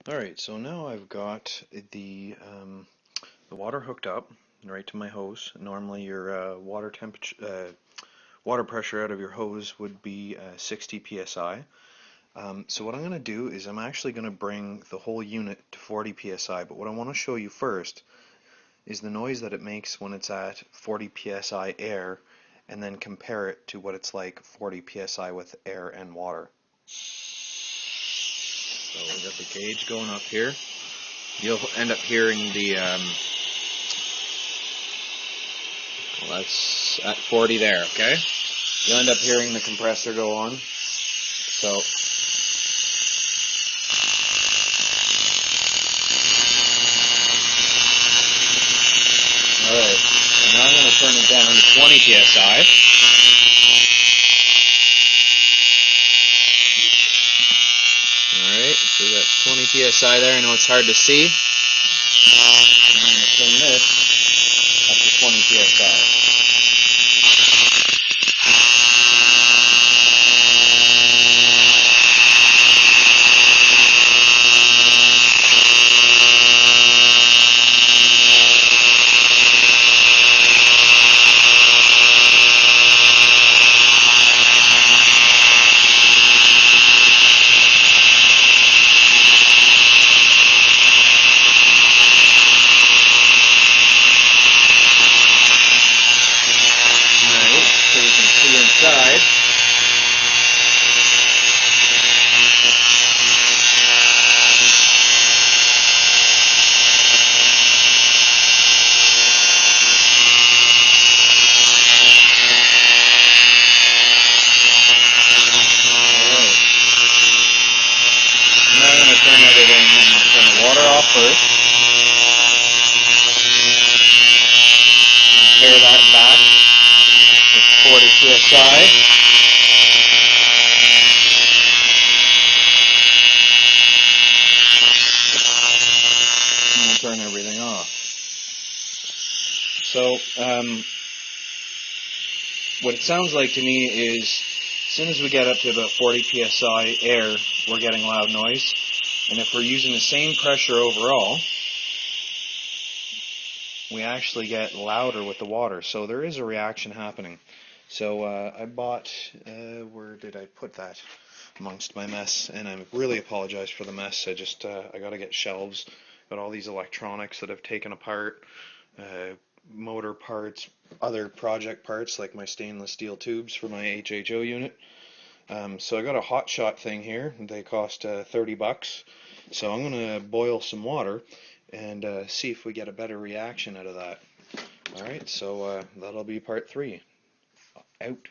Alright, so now I've got the water hooked up right to my hose. Normally your water pressure out of your hose would be 60 psi. So what I'm going to do is I'm actually going to bring the whole unit to 40 psi, but what I want to show you first is the noise that it makes when it's at 40 psi air, and then compare it to what it's like 40 psi with air and water. So we got the gauge going up here. You'll end up hearing well, that's at 40 there, okay? You'll end up hearing the compressor go on. So, alright, so now I'm going to turn it down to 20 psi. Alright, so that's 20 psi there. I know it's hard to see. I'm going to turn this up to 20 psi. Inside. Now I'm going to turn everything, turn the water off first. Pair that back with 40 psi. And we'll turn everything off. So, what it sounds like to me is, as soon as we get up to about 40 psi air, we're getting loud noise. And if we're using the same pressure overall, we actually get louder with the water. So there is a reaction happening. So I bought, where did I put that? Amongst my mess, and I really apologize for the mess. I got to get shelves. Got all these electronics that I've taken apart, motor parts, other project parts like my stainless steel tubes for my HHO unit. So I got a hot shot thing here. They cost 30 bucks. So I'm gonna boil some water and see if we get a better reaction out of that. Alright, so that'll be part 3. Out.